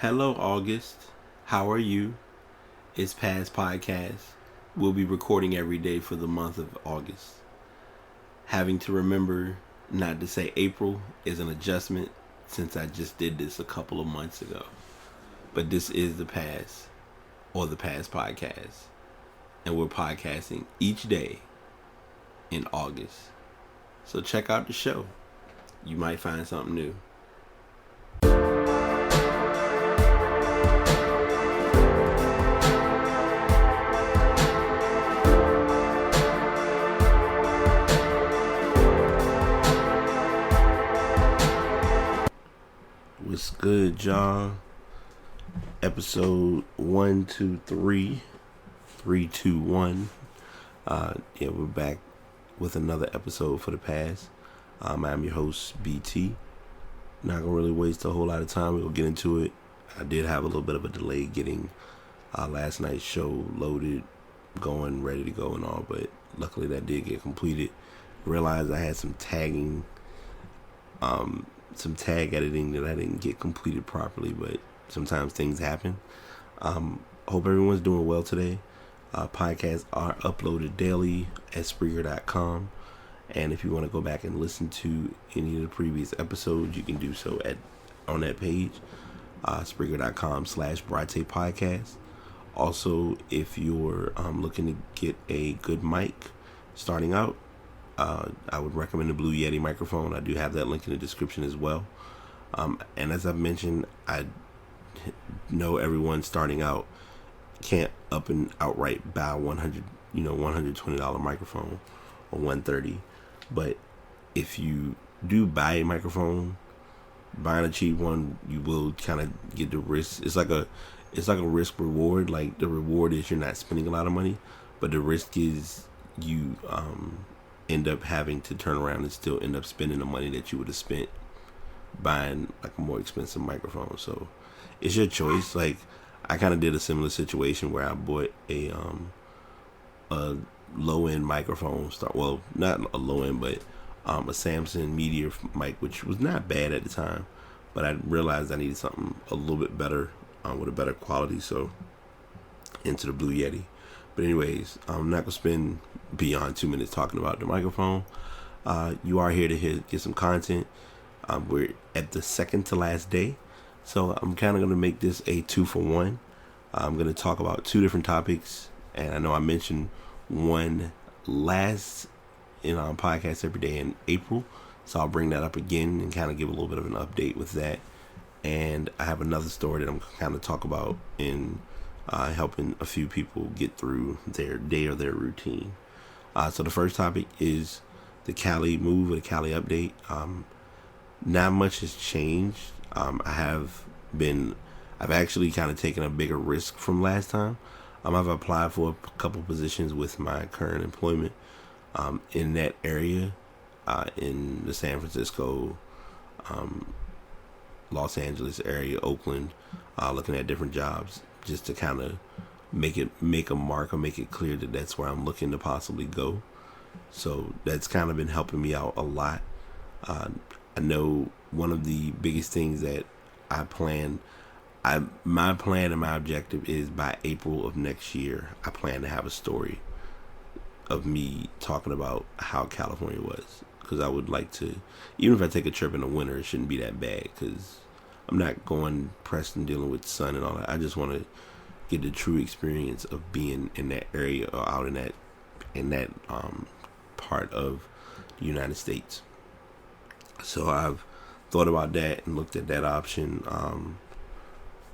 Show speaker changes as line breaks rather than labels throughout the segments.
Hello, August. How are you? It's Past Podcast. We'll be recording every day for the month of August. Having to remember not to say April is an adjustment since I just did this a couple of months ago. But this is the past, or the Past Podcast. And we're podcasting each day in August. So check out the show. You might find something new. What's good, y'all? Episode 123, 321. We're back with another episode for the past. I'm your host, BT. Not gonna really waste a whole lot of time. We'll get into it. I did have a little bit of a delay getting last night's show loaded, going, ready to go and all, but luckily that did get completed. Realized I had some tagging, some tag editing that I didn't get completed properly, but sometimes things happen. Hope everyone's doing well today. Podcasts are uploaded daily at Spreaker.com, and if you want to go back and listen to any of the previous episodes, you can do so on that page, Spreaker.com/Brate Podcast. Also, if you're looking to get a good mic starting out, I would recommend the Blue Yeti microphone. I do have that link in the description as well. And as I've mentioned, I know everyone starting out can't up and outright buy $120 microphone or $130. But if you do buy a microphone, buying a cheap one, you will kind of get the risk. It's like a risk reward. Like, the reward is you're not spending a lot of money, but the risk is you end up having to turn around and still end up spending the money that you would have spent buying like a more expensive microphone. So it's your choice. Like, I kind of did a similar situation where I bought a low end microphone. Well, not a low end, but a Samson Meteor mic, which was not bad at the time, but I realized I needed something a little bit better, with a better quality. So into the Blue Yeti. But anyways, I'm not gonna spend beyond 2 minutes talking about the microphone. You are here to get some content. We're at the second to last day, so I'm kind of gonna make this a 2-for-1. I'm gonna talk about two different topics, and I know I mentioned one last in our podcast every day in April, so I'll bring that up again and kind of give a little bit of an update with that. And I have another story that I'm kind of talk about in helping a few people get through their day or their routine. So the first topic is the Cali move or the Cali update. Not much has changed. I've actually kind of taken a bigger risk from last time. I've applied for a couple positions with my current employment in that area, in the San Francisco, Los Angeles area, Oakland, looking at different jobs, just to kind of make a mark or make it clear that that's where I'm looking to possibly go. So that's kind of been helping me out a lot. I know one of the biggest things that my plan and my objective is by April of next year, I plan to have a story of me talking about how California was. Because I would like to, even if I take a trip in the winter, it shouldn't be that bad, because I'm not going pressed and dealing with sun and all that. I just want to get the true experience of being in that area or out in that part of the United States. So I've thought about that and looked at that option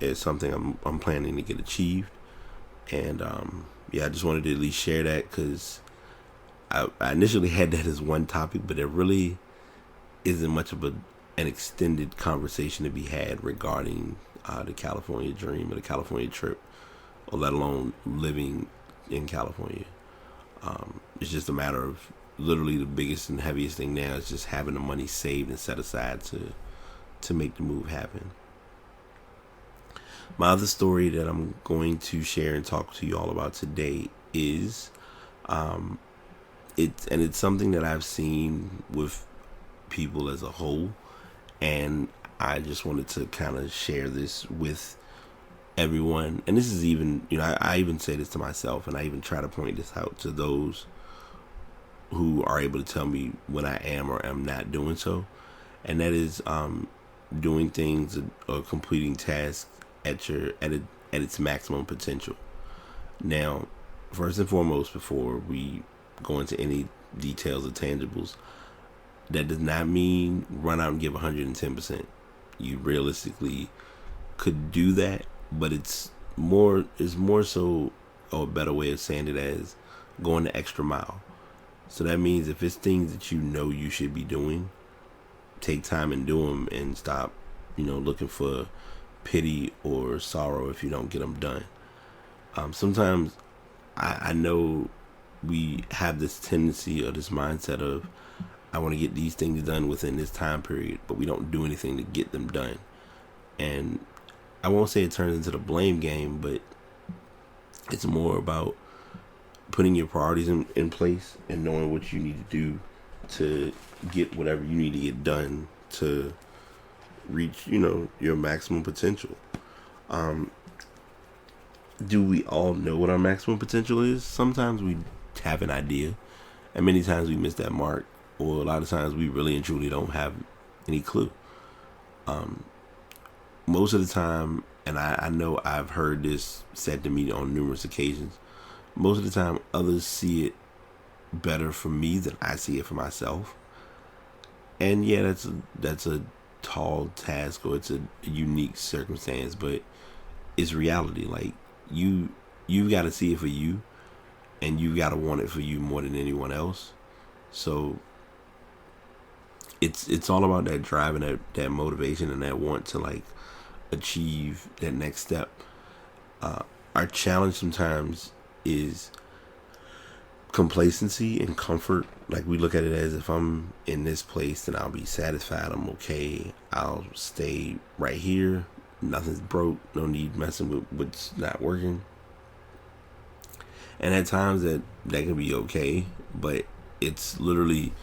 as something I'm planning to get achieved. And I just wanted to at least share that, because I initially had that as one topic, but there really isn't much of an extended conversation to be had regarding the California dream or the California trip, or let alone living in California. It's just a matter of literally the biggest and heaviest thing now is just having the money saved and set aside to make the move happen. My other story that I'm going to share and talk to you all about today is it's something that I've seen with people as a whole, and I just wanted to kind of share this with everyone. And this is even, I even say this to myself, and I even try to point this out to those who are able to tell me when I am or am not doing so. And that is doing things or completing tasks at its maximum potential. Now, first and foremost, before we go into any details or tangibles, that does not mean run out and give 110%. You realistically could do that, but it's more so, or a better way of saying it, as going the extra mile. So that means if it's things that you should be doing, take time and do them, and stop, looking for pity or sorrow if you don't get them done. Sometimes I know we have this tendency or this mindset of, I want to get these things done within this time period, but we don't do anything to get them done. And I won't say it turns into the blame game, but it's more about putting your priorities in place and knowing what you need to do to get whatever you need to get done to reach, your maximum potential. Do we all know what our maximum potential is? Sometimes we have an idea, and many times we miss that mark, or a lot of times we really and truly don't have any clue. Most of the time, and I know I've heard this said to me on numerous occasions, most of the time others see it better for me than I see it for myself. And yeah, that's a tall task, or it's a unique circumstance, but it's reality. Like, you've got to see it for you, and you got to want it for you more than anyone else. So it's all about that drive and that motivation and that want to, like, achieve that next step. Our challenge sometimes is complacency and comfort. Like, we look at it as, if I'm in this place, then I'll be satisfied, I'm okay, I'll stay right here, nothing's broke, no need messing with what's not working. And at times that can be okay, but it's literally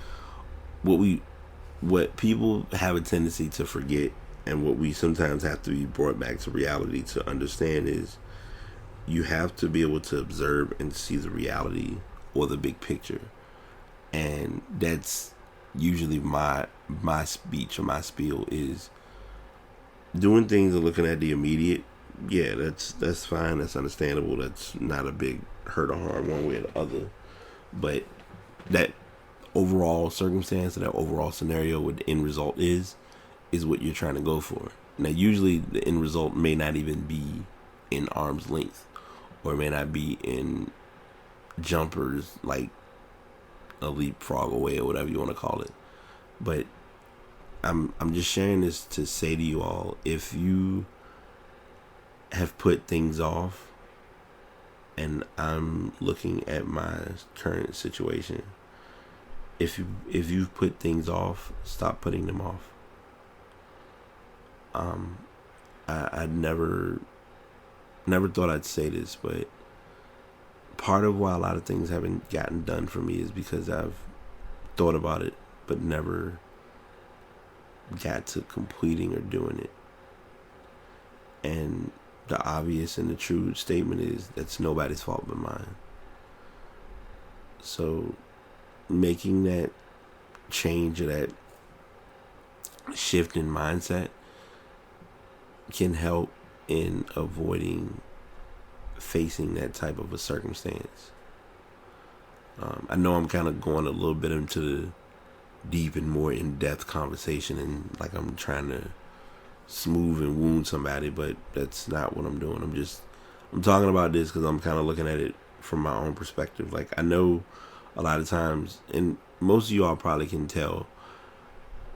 what people have a tendency to forget, and what we sometimes have to be brought back to reality to understand, is you have to be able to observe and see the reality or the big picture. And that's usually my speech or my spiel, is doing things and looking at the immediate. Yeah, that's fine, that's understandable, that's not a big hurt or harm one way or the other. But that overall circumstance, that overall scenario, what the end result is what you're trying to go for. Now, usually the end result may not even be in arm's length, or it may not be in jumpers, like a leapfrog away, or whatever you want to call it. But I'm just sharing this to say to you all, if you have put things off, and I'm looking at my current situation, if you've put things off, stop putting them off. I never thought I'd say this, but part of why a lot of things haven't gotten done for me is because I've thought about it, but never got to completing or doing it. And the obvious and the true statement is, that's nobody's fault but mine. So making that change, or that shift in mindset, can help in avoiding facing that type of a circumstance. I know I'm kind of going a little bit into the deep and more in-depth conversation, and like I'm trying to smooth and wound somebody, but that's not what I'm doing. I'm talking about this because I'm kind of looking at it from my own perspective. Like, I know a lot of times, and most of y'all probably can tell,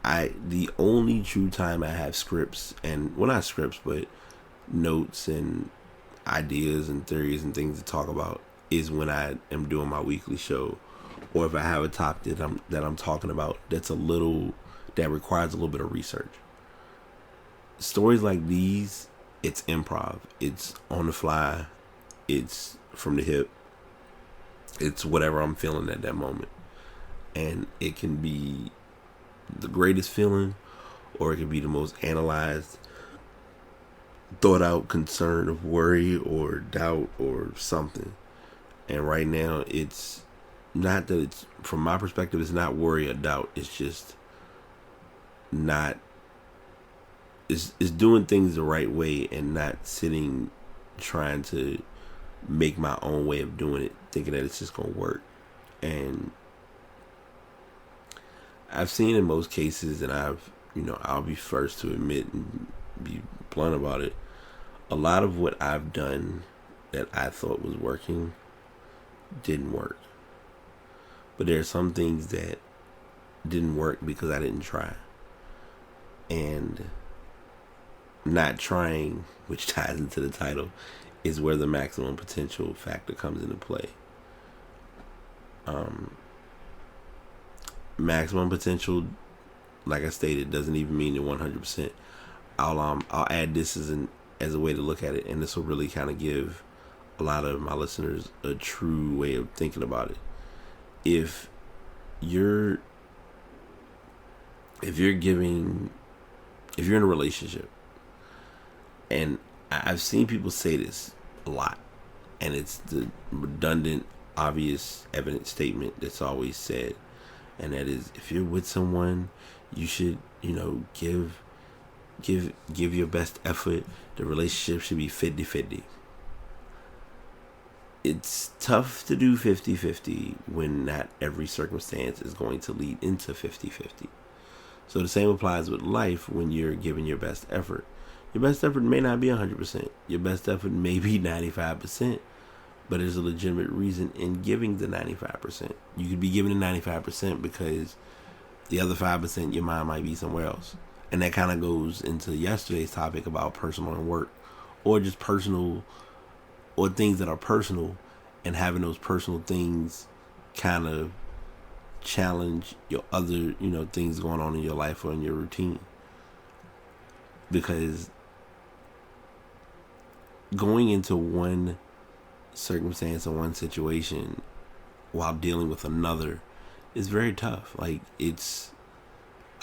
the only true time I have scripts, and well, not scripts, but notes and ideas and theories and things to talk about, is when I am doing my weekly show, or if I have a topic that I'm talking about that requires a little bit of research. Stories like these, it's improv, it's on the fly, it's from the hip, it's whatever I'm feeling at that moment, and it can be the greatest feeling, or it could be the most analyzed, thought out concern of worry or doubt or something. And right now, it's not that it's, from my perspective, it's not worry or doubt. It's just not, it's doing things the right way and not sitting trying to make my own way of doing it, thinking that it's just going to work. And I've seen in most cases, and I'll be first to admit and be blunt about it, a lot of what I've done that I thought was working didn't work. But there are some things that didn't work because I didn't try. And not trying, which ties into the title, is where the maximum potential factor comes into play. Maximum potential, like I stated, doesn't even mean you're 100%. I'll add this as a way to look at it, and this will really kind of give a lot of my listeners a true way of thinking about it. If you're in a relationship, and I've seen people say this a lot, and it's the redundant, obvious, evident statement that's always said, and that is, if you're with someone, you should, give your best effort. The relationship should be 50-50. It's tough to do 50-50 when not every circumstance is going to lead into 50-50. So the same applies with life when you're giving your best effort. Your best effort may not be 100%. Your best effort may be 95%, but there's a legitimate reason in giving the 95%. You could be giving the 95% because the other 5%, your mind might be somewhere else. And that kind of goes into yesterday's topic about personal and work, or just personal, or things that are personal, and having those personal things kind of challenge your other, things going on in your life or in your routine. Because going into one circumstance or one situation while dealing with another is very tough. Like, it's,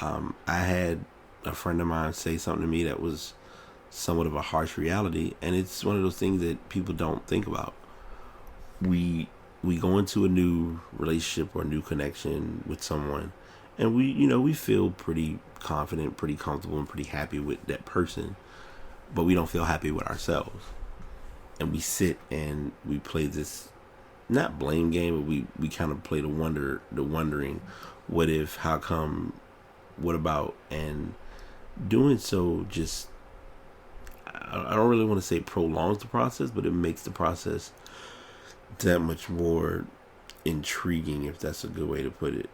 I had a friend of mine say something to me that was somewhat of a harsh reality, and it's one of those things that people don't think about. We go into a new relationship or a new connection with someone, and we feel pretty confident, pretty comfortable, and pretty happy with that person, but we don't feel happy with ourselves. And we sit and we play this, not blame game, but we kind of play the wondering, what if, how come, what about, and doing so just, I don't really want to say prolongs the process, but it makes the process that much more intriguing, if that's a good way to put it.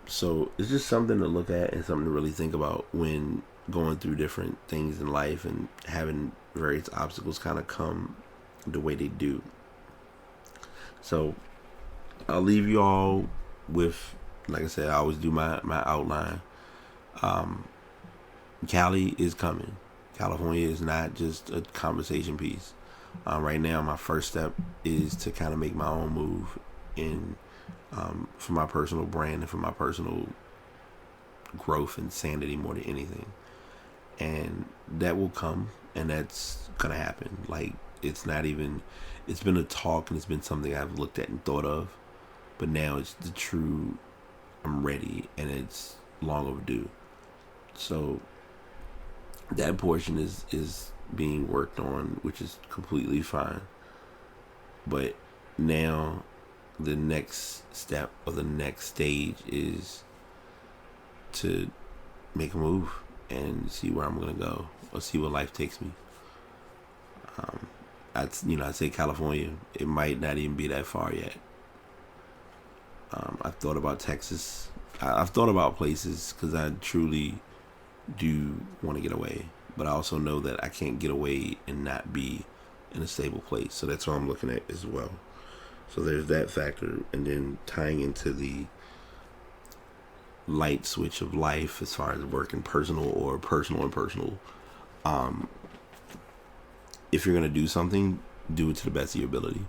So it's just something to look at and something to really think about when going through different things in life and having various obstacles kind of come the way they do. So I'll leave you all with, like I said, I always do my outline. Cali is coming. California is not just a conversation piece. Right now, my first step is to kind of make my own move for my personal brand and for my personal growth and sanity more than anything. And that will come, and that's gonna happen. Like, it's been a talk, and it's been something I've looked at and thought of, but now it's the true, I'm ready, and it's long overdue. So that portion is being worked on, which is completely fine. But now the next step or the next stage is to make a move and see where I'm gonna go, or see where life takes me. I'd say California. It might not even be that far yet. I've thought about Texas. I've thought about places because I truly do want to get away, but I also know that I can't get away and not be in a stable place. So that's what I'm looking at as well. So there's that factor, and then tying into the light switch of life as far as work and personal, or personal and personal. If you're gonna do something, do it to the best of your ability.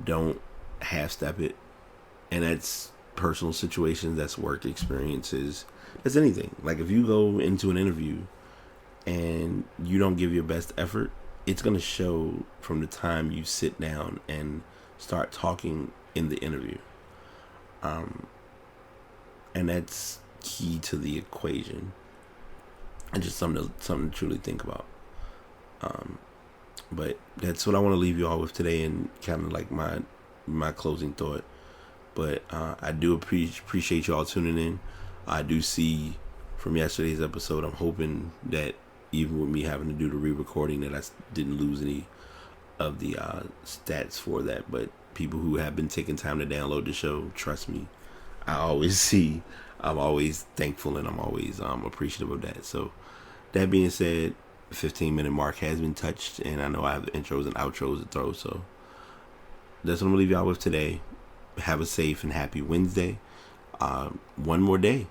Don't half step it, and that's personal situations, that's work experiences, that's anything. Like if you go into an interview and you don't give your best effort, it's going to show from the time you sit down and start talking in the interview. And that's key to the equation, and just something to truly think about. But that's what I want to leave you all with today, and kind of like my closing thought. But I do appreciate you all tuning in. I do see from yesterday's episode, I'm hoping that even with me having to do the re-recording, that I didn't lose any of the stats for that. But people who have been taking time to download the show, trust me, I always see. I'm always thankful, and I'm always appreciative of that. So that being said, 15-minute mark has been touched, and I know I have the intros and outros to throw. So that's what I'm gonna leave y'all with today. Have a safe and happy Wednesday. One more day,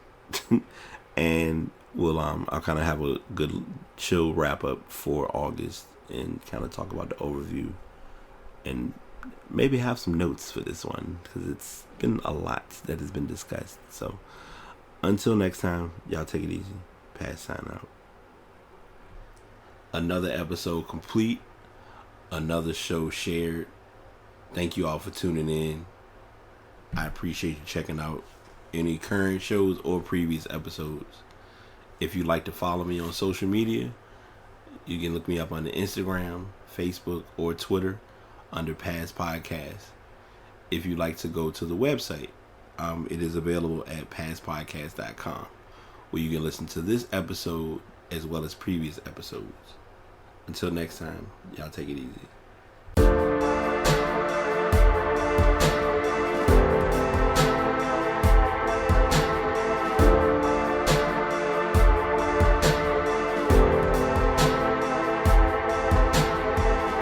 and I'll kind of have a good chill wrap up for August, and kind of talk about the overview, and maybe have some notes for this one, because it's been a lot that has been discussed. So until next time, y'all take it easy. Pass sign out. Another episode complete. Another show shared. Thank you all for tuning in. I appreciate you checking out any current shows or previous episodes. If you'd like to follow me on social media, you can look me up on the Instagram, Facebook, or Twitter under Past Podcast. If you'd like to go to the website, it is available at pastpodcast.com, where you can listen to this episode as well as previous episodes. Until next time, y'all take it easy.